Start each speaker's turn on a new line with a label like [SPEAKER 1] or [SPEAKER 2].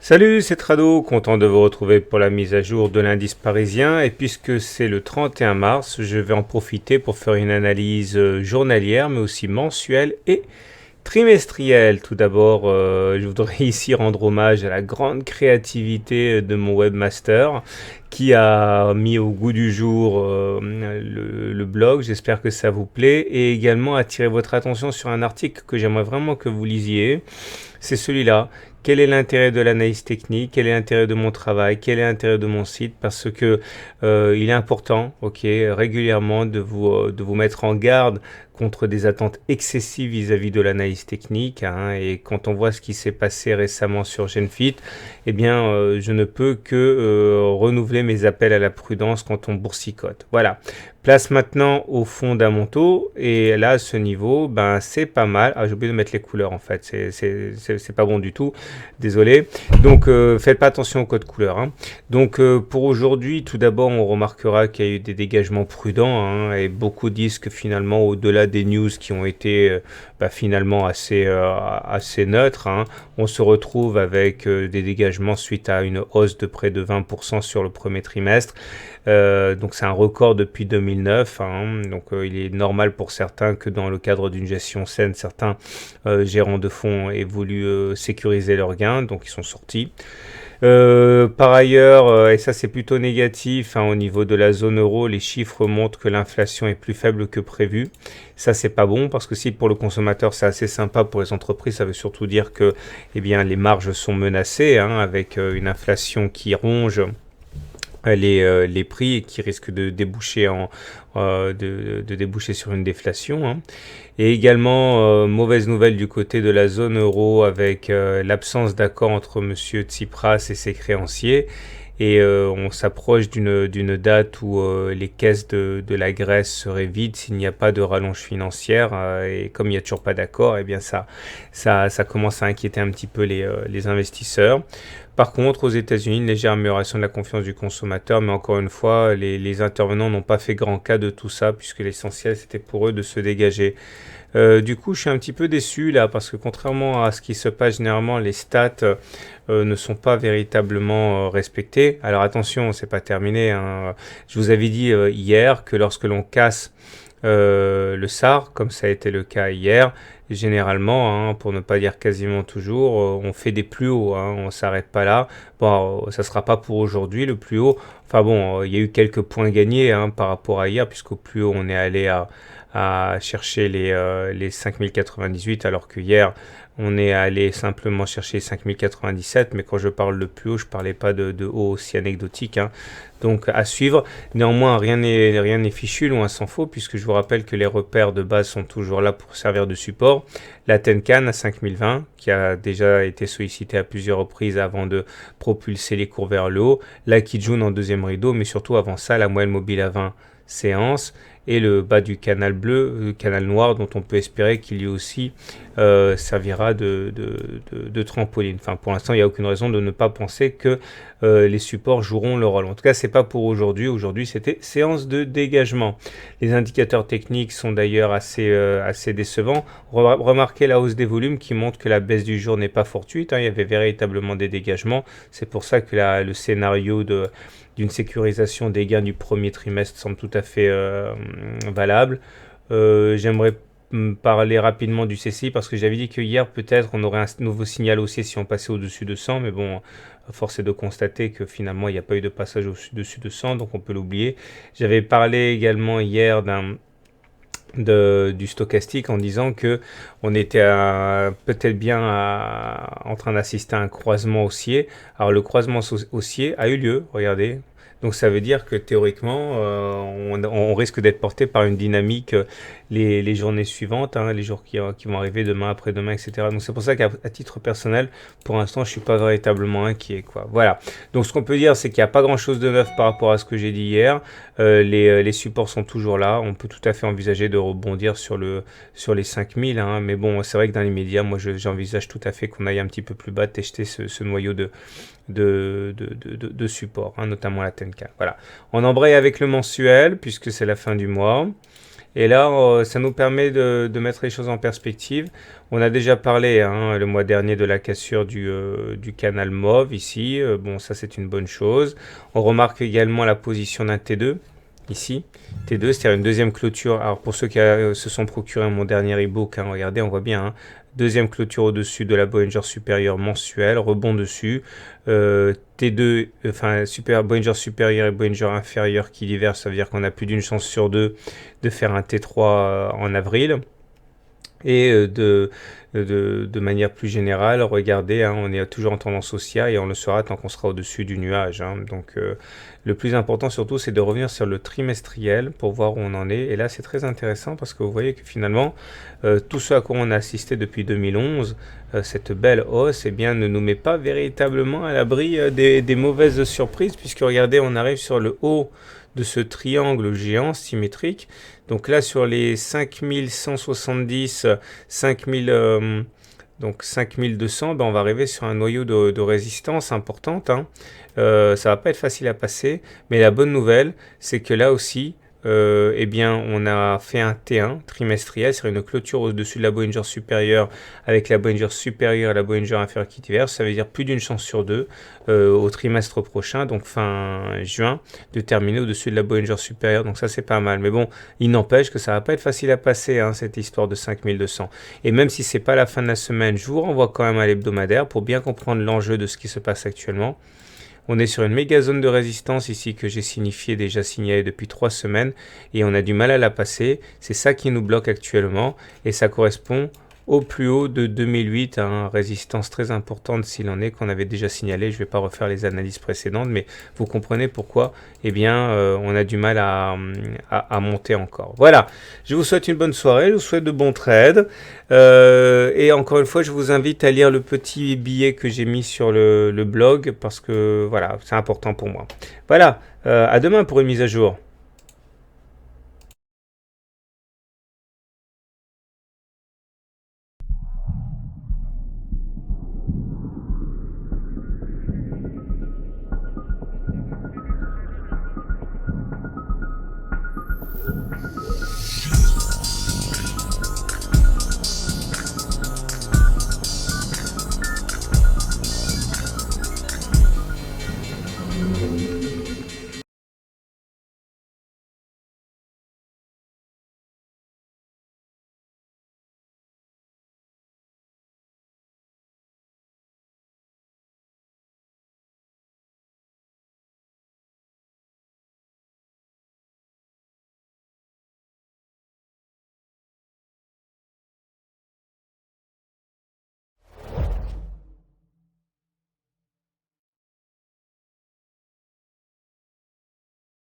[SPEAKER 1] Salut, c'est Trado, content de vous retrouver pour la mise à jour de l'indice parisien. Et puisque c'est le 31 mars, je vais en profiter pour faire une analyse journalière, mais aussi mensuelle et trimestrielle. Tout d'abord, je voudrais ici rendre hommage à la grande créativité de mon webmaster qui a mis au goût du jour le blog. J'espère que ça vous plaît et également attirer votre attention sur un article que j'aimerais vraiment que vous lisiez. C'est celui-là. Quel est l'intérêt de l'analyse technique? Quel est l'intérêt de mon travail? Quel est l'intérêt de mon site? Parce que il est important, ok, régulièrement de vous mettre en garde contre des attentes excessives vis-à-vis de l'analyse technique, hein. Et quand on voit ce qui s'est passé récemment sur GenFit, eh bien, je ne peux que renouveler mes appels à la prudence quand on boursicote. Voilà. Place maintenant aux fondamentaux. Et là, à ce niveau, ben, c'est pas mal. Ah, j'ai oublié de mettre les couleurs, en fait. C'est pas bon du tout. Désolé. Donc, faites pas attention au code couleur, hein. Donc, pour aujourd'hui, tout d'abord, on remarquera qu'il y a eu des dégagements prudents, hein, et beaucoup disent que finalement, au-delà des news qui ont été finalement assez neutres, hein, on se retrouve avec des dégagements suite à une hausse de près de 20% sur le premier trimestre. Donc c'est un record depuis 2009, hein. Donc il est normal pour certains que dans le cadre d'une gestion saine, certains gérants de fonds aient voulu sécuriser leurs gains, donc ils sont sortis. Par ailleurs, et ça c'est plutôt négatif, hein, au niveau de la zone euro, les chiffres montrent que l'inflation est plus faible que prévu. Ça c'est pas bon parce que si pour le consommateur c'est assez sympa, pour les entreprises ça veut surtout dire que eh bien, les marges sont menacées, hein, avec une inflation qui ronge les prix et qui risquent de déboucher de déboucher sur une déflation, hein. Et également, mauvaise nouvelle du côté de la zone euro avec l'absence d'accord entre Monsieur Tsipras et ses créanciers. Et on s'approche d'une date où les caisses de la Grèce seraient vides s'il n'y a pas de rallonge financière. Et comme il n'y a toujours pas d'accord, eh bien ça commence à inquiéter un petit peu les investisseurs. Par contre, aux États-Unis, une légère amélioration de la confiance du consommateur, mais encore une fois, les intervenants n'ont pas fait grand cas de tout ça, puisque l'essentiel, c'était pour eux de se dégager. Du coup, je suis un petit peu déçu là, parce que contrairement à ce qui se passe généralement, les stats ne sont pas véritablement respectées. Alors attention, c'est pas terminé, hein. Je vous avais dit hier que lorsque l'on casse le SAR, comme ça a été le cas hier, généralement, hein, pour ne pas dire quasiment toujours, on fait des plus hauts, hein, on s'arrête pas là. Bon, ça sera pas pour aujourd'hui le plus haut. Enfin bon, il y a eu quelques points gagnés, hein, par rapport à hier, puisqu'au plus haut on est allé à chercher les 5098, alors que hier on est allé simplement chercher 5097, mais quand je parle de plus haut, je parlais pas de haut aussi anecdotique, hein. Donc à suivre. Néanmoins, rien n'est fichu, loin s'en faut, puisque je vous rappelle que les repères de base sont toujours là pour servir de support. La Tenkan à 5020, qui a déjà été sollicitée à plusieurs reprises avant de propulser les cours vers le haut. La Kijun en deuxième rideau, mais surtout avant ça, la moyenne mobile à 20 séances et le bas du canal bleu, canal noir, dont on peut espérer qu'il y aussi servira de trampoline. Enfin, pour l'instant, il n'y a aucune raison de ne pas penser que les supports joueront le rôle. En tout cas, c'est pas pour aujourd'hui. Aujourd'hui, c'était séance de dégagement. Les indicateurs techniques sont d'ailleurs assez décevants. Remarquez la hausse des volumes qui montre que la baisse du jour n'est pas fortuite, hein. Il y avait véritablement des dégagements. C'est pour ça que le scénario d'une sécurisation des gains du premier trimestre semble tout à fait valable. J'aimerais parler rapidement du CCI parce que j'avais dit que hier peut-être on aurait un nouveau signal haussier si on passait au-dessus de 100, mais bon, force est de constater que finalement il n'y a pas eu de passage au-dessus de 100, donc on peut l'oublier. J'avais parlé également hier du stochastique en disant que on était peut-être bien en train d'assister à un croisement haussier. Alors le croisement haussier a eu lieu, regardez. Donc ça veut dire que théoriquement, on risque d'être porté par une dynamique les journées suivantes, hein, les jours qui vont arriver demain, après-demain, etc. Donc c'est pour ça qu'à titre personnel, pour l'instant, je suis pas véritablement inquiet, quoi. Voilà. Donc ce qu'on peut dire, c'est qu'il n'y a pas grand-chose de neuf par rapport à ce que j'ai dit hier. Les supports sont toujours là. On peut tout à fait envisager de rebondir sur les 5000, hein. Mais bon, c'est vrai que dans les médias, moi, j'envisage tout à fait qu'on aille un petit peu plus bas, tester ce noyau de support, hein, notamment la Tenka. Voilà. On embraye avec le mensuel, puisque c'est la fin du mois. Et là, ça nous permet de mettre les choses en perspective. On a déjà parlé le mois dernier de la cassure du canal mauve ici. Bon, ça c'est une bonne chose. On remarque également la position d'un T2 ici. T2, c'est-à-dire une deuxième clôture. Alors pour ceux qui se sont procurés mon dernier e-book, regardez, on voit bien. Deuxième clôture au-dessus de la Bollinger supérieure mensuelle, rebond dessus. T2, enfin Bollinger supérieur et Bollinger inférieur qui divergent, ça veut dire qu'on a plus d'une chance sur deux de faire un T3 en avril. Et de manière plus générale, regardez, on est toujours en tendance haussière et on le sera tant qu'on sera au-dessus du nuage. Donc le plus important surtout, c'est de revenir sur le trimestriel pour voir où on en est. Et là, c'est très intéressant parce que vous voyez que finalement, tout ce à quoi on a assisté depuis 2011, cette belle hausse, eh bien, ne nous met pas véritablement à l'abri des mauvaises surprises, puisque regardez, on arrive sur le haut de ce triangle géant symétrique. Donc là, sur les 5170, 5000, donc 5200, on va arriver sur un noyau de résistance importante. Ça va pas être facile à passer, mais la bonne nouvelle, c'est que là aussi, eh bien, on a fait un T1 trimestriel, c'est une clôture au-dessus de la Bollinger supérieure avec la Bollinger supérieure et la Bollinger inférieure qui divergent. Ça veut dire plus d'une chance sur deux au trimestre prochain, donc fin juin, de terminer au-dessus de la Bollinger supérieure. Donc ça, c'est pas mal. Mais bon, il n'empêche que ça va pas être facile à passer, cette histoire de 5200. Et même si c'est pas la fin de la semaine, je vous renvoie quand même à l'hebdomadaire pour bien comprendre l'enjeu de ce qui se passe actuellement. On est sur une méga zone de résistance ici que j'ai déjà signalé depuis 3 semaines et on a du mal à la passer. C'est ça qui nous bloque actuellement et ça correspond au plus haut de 2008, résistance très importante s'il en est qu'on avait déjà signalé. Je ne vais pas refaire les analyses précédentes, mais vous comprenez pourquoi on a du mal à monter encore. Voilà, je vous souhaite une bonne soirée, je vous souhaite de bons trades. Et encore une fois, je vous invite à lire le petit billet que j'ai mis sur le blog parce que voilà, c'est important pour moi. Voilà, à demain pour une mise à jour.